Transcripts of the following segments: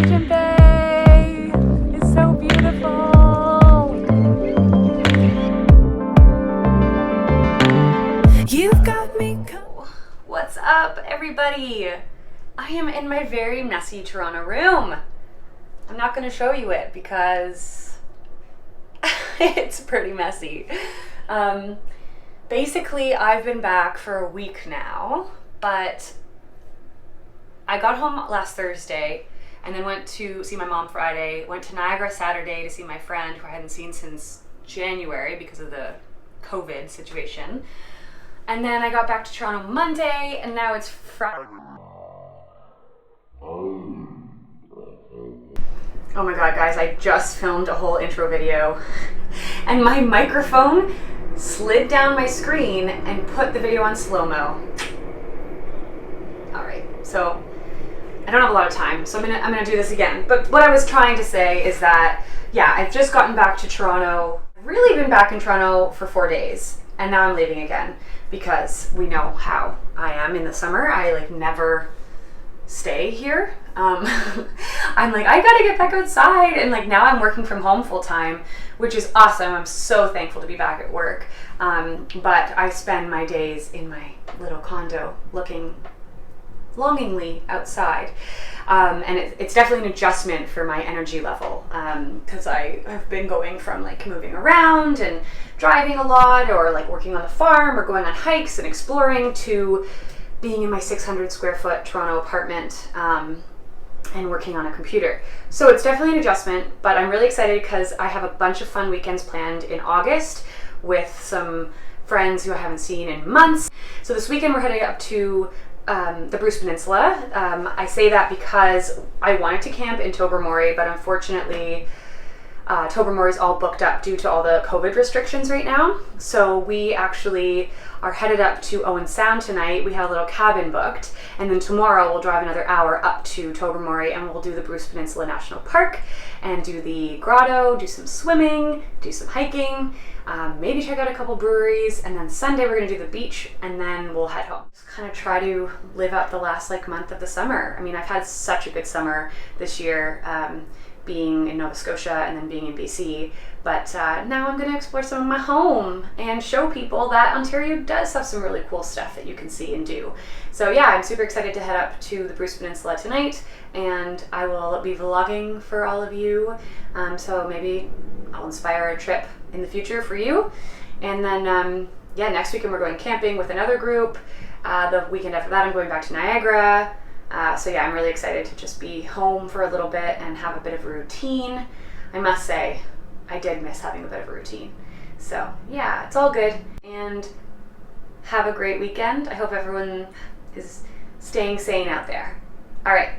Ocean Bay is so beautiful. You've got me. What's up, everybody? I am in my very messy Toronto room. I'm not going to show you it because it's pretty messy. Basically, I've been back for a week now, but I got home last Thursday and then went to see my mom Friday, went to Niagara Saturday to see my friend who I hadn't seen since January because of the COVID situation. And then I got back to Toronto Monday, and now it's Friday. Oh my god, guys, I just filmed a whole intro video and my microphone slid down my screen and put the video on slow-mo. Alright, so I don't have a lot of time, so I'm gonna do this again. But what I was trying to say is that, yeah, I've just gotten back to Toronto. I've really been back in Toronto for 4 days, and now I'm leaving again because we know how I am in the summer. I never stay here. I'm like, I gotta get back outside, and now I'm working from home full time, which is awesome. I'm so thankful to be back at work. But I spend my days in my little condo looking longingly outside. And it's definitely an adjustment for my energy level, because I have been going from moving around and driving a lot, or working on the farm, or going on hikes and exploring, to being in my 600 square foot Toronto apartment and working on a computer. So it's definitely an adjustment, but I'm really excited because I have a bunch of fun weekends planned in August with some friends who I haven't seen in months. So this weekend we're heading up to the Bruce Peninsula. I say that because I wanted to camp in Tobermory, but unfortunately Tobermory is all booked up due to all the COVID restrictions right now. So we actually are headed up to Owen Sound tonight. We have a little cabin booked, and then tomorrow we'll drive another hour up to Tobermory and we'll do the Bruce Peninsula National Park and do the grotto, do some swimming, do some hiking, maybe check out a couple breweries, and then Sunday we're gonna do the beach, and then we'll head home. Just kind of try to live out the last month of the summer. I mean, I've had such a good summer this year, being in Nova Scotia and then being in BC, but now I'm going to explore some of my home and show people that Ontario does have some really cool stuff that you can see and do. So yeah, I'm super excited to head up to the Bruce Peninsula tonight, and I will be vlogging for all of you, so maybe I'll inspire a trip in the future for you. And then yeah, next weekend we're going camping with another group. The weekend after that I'm going back to Niagara. So yeah, I'm really excited to just be home for a little bit and have a bit of a routine. I must say, I did miss having a bit of a routine. So yeah, it's all good, and have a great weekend. I hope everyone is staying sane out there. All right,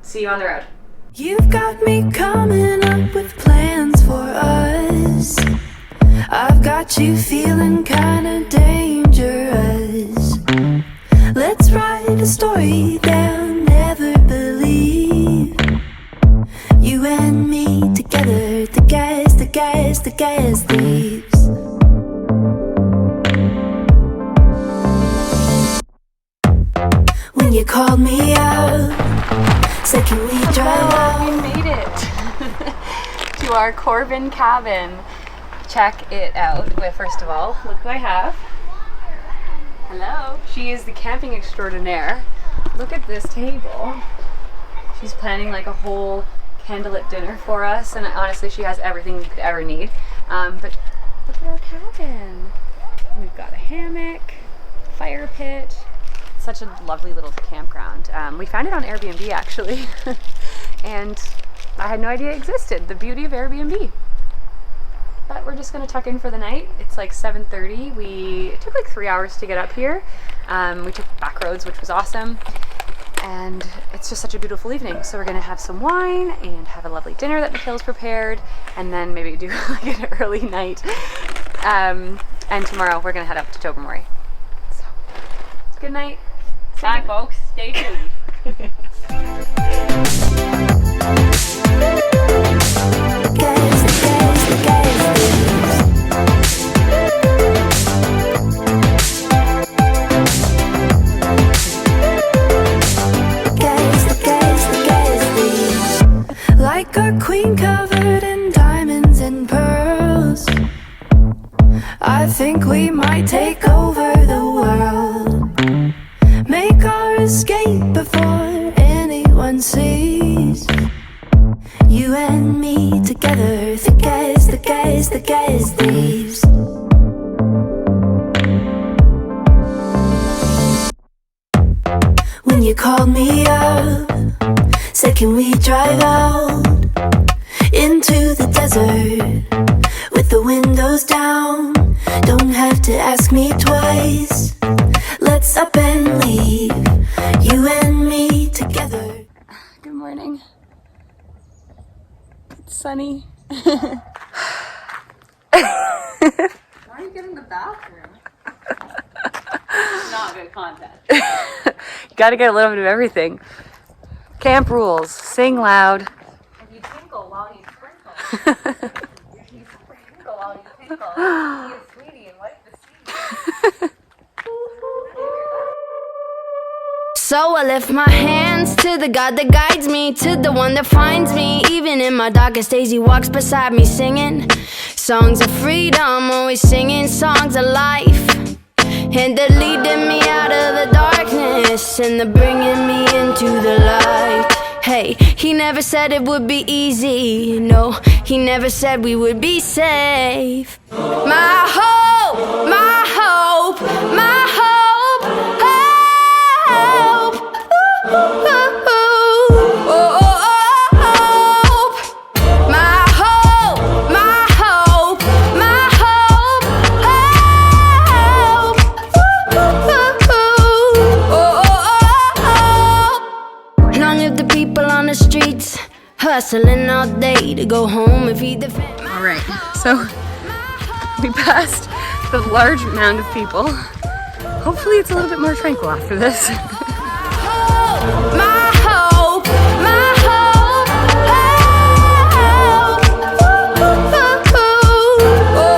see you on the road. You've got me coming up with plans for us. I've got you feeling kinda dangerous. Let's write a story they'll never believe. You and me together, the gas leaves. When you called me out, said can we drive out? We made it to our Corbin cabin. Check it out. Well, first of all, look who I have. Hello. She is the camping extraordinaire. Look at this table. She's planning a whole candlelit dinner for us, and honestly she has everything you could ever need. But look at our cabin. We've got a hammock, fire pit. Such a lovely little campground. We found it on Airbnb actually and I had no idea it existed. The beauty of Airbnb. But we're just gonna tuck in for the night. It's 7:30. It took 3 hours to get up here. We took back roads, which was awesome. And it's just such a beautiful evening. So we're gonna have some wine and have a lovely dinner that Michaela's prepared, and then maybe do an early night. And tomorrow we're gonna head up to Tobermory. So, good night. Bye folks, stay tuned. The gas leaves. like a queen covered in diamonds and pearls. I think we might take over the world, make our escape before anyone sees. You and me together, thick as thieves. When you called me up, said can we drive out into the desert with the windows down? Don't have to ask me twice. Let's up and leave, you and me together. Good morning. It's sunny. Why are you getting the bathroom? Not good content. You gotta get a little bit of everything. Camp rules. Sing loud. If you tinkle while you sprinkle. If you sprinkle while you tinkle. Be a sweetie and wipe the seat. So I lift my hands to the God that guides me, to the one that finds me. Even in my darkest days, he walks beside me singing songs of freedom, always singing songs of life. And they're leading me out of the darkness, and they're bringing me into the light. Hey, he never said it would be easy. No, he never said we would be safe. My hope, my hope, my hope, hope. Ooh, ooh, ooh, oh, oh, oh, hope. My hope, my hope, my hope, hope. Ooh, ooh, ooh, oh, oh, oh. Long live the people on the streets, hustling all day to go home and feed the family. All right, so we passed the large mound of people. Hopefully it's a little bit more tranquil after this. My hope, my hope, hope. Oh, oh,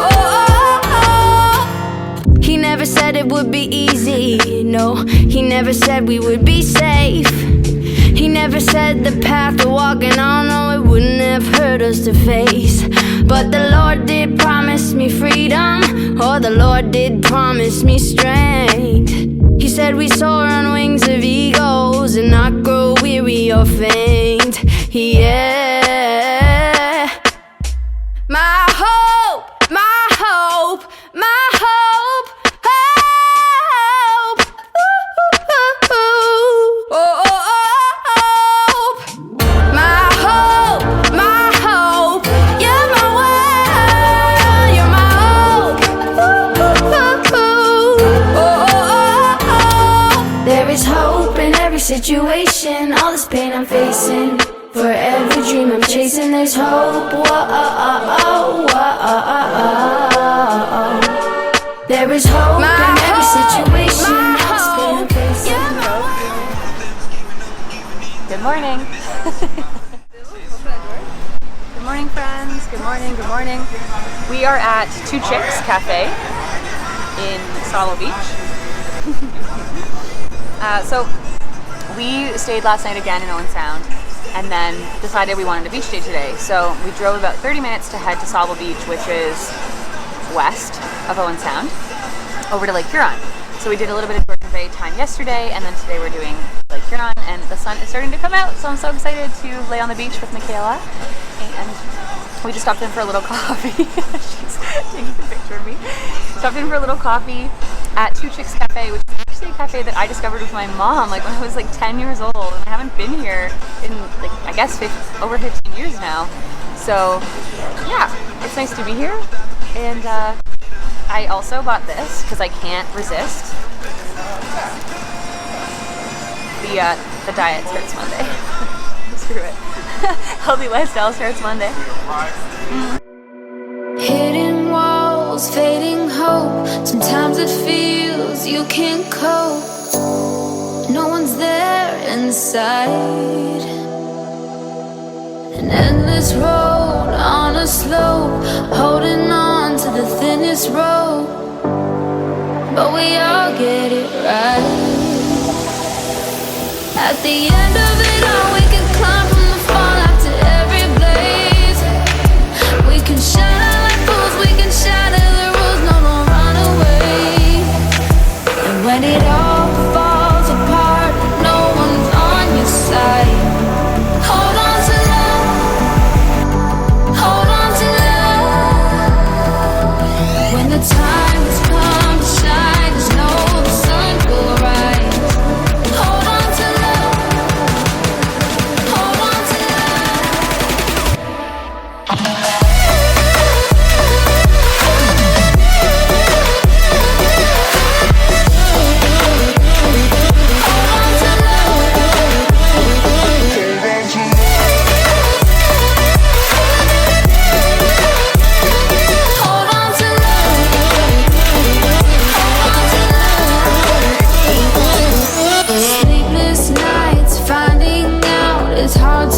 oh. He never said it would be easy. No, he never said we would be safe. He never said the path we're walking on, no, it wouldn't have hurt us to face. But the Lord did promise me freedom, or the Lord did promise me strength. He said we soar on wings of eagles and not grow weary or faint. Yeah. My hope, my hope, my hope, hope. Ooh, ooh, ooh. Oh, oh, oh, hope. My hope, my hope. You're my world, you're my hope. Ooh, ooh, ooh. Oh, oh, oh. There is hope in every situation, all this pain I'm facing. For every dream I'm chasing, there's hope. Whoa, oh, oh, oh, oh. There is hope in every situation, all this pain I'm facing. Good morning. Good morning, friends. Good morning, good morning. We are at Two Chicks Cafe in Sauble Beach. So we stayed last night again in Owen Sound and then decided we wanted a beach day today. So we drove about 30 minutes to head to Sauble Beach, which is west of Owen Sound, over to Lake Huron. So we did a little bit of Georgian Bay time yesterday, and then today we're doing Lake Huron, and the sun is starting to come out, so I'm so excited to lay on the beach with Michaela. And we just stopped in for a little coffee. She's taking a picture of me. Stopped in for a little coffee at Two Chicks Cafe, which is actually a cafe that I discovered with my mom like when I was like 10 years old, and I haven't been here in like I guess over 15 years now. So yeah, it's nice to be here. And I also bought this because I can't resist the diet starts Monday. Screw it. Healthy lifestyle starts Monday. Hitting walls, fading hope. Sometimes it feels you can't cope. No one's there inside. An endless road on a slope, holding on to the thinnest rope. But we all get it right. At the end of it all, we can climb from the fallout to every blade. it's hard